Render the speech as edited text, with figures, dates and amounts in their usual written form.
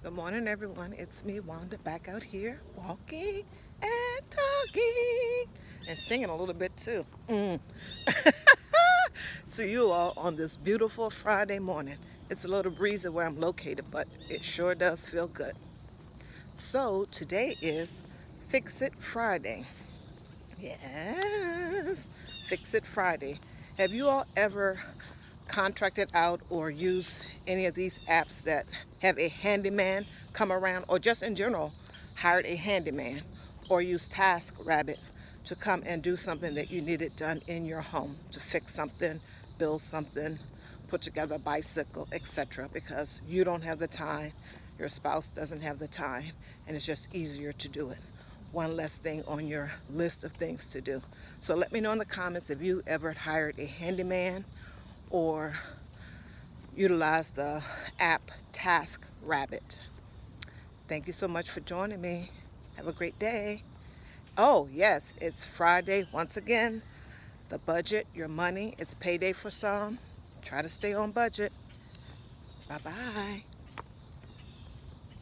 Good morning, everyone. It's me, Wanda, back out here walking and talking and singing a little bit too. To you all on this beautiful Friday morning. It's a little breezy where I'm located, but it sure does feel good. So today is Fix It Friday. Yes, Fix It Friday. Have you all ever contracted out or used any of these apps that have a handyman come around, or just in general hired a handyman, or use TaskRabbit to come and do something that you needed done in your home, to fix something, build something, put together a bicycle, etc., because you don't have the time, your spouse doesn't have the time, and it's just easier to do it. One less thing on your list of things to do. So let me know in the comments if you ever hired a handyman or utilize the app TaskRabbit. Thank you so much for joining me. Have a great day. Oh, yes, it's Friday once again. The budget, your money, it's payday for some. Try to stay on budget. Bye-bye.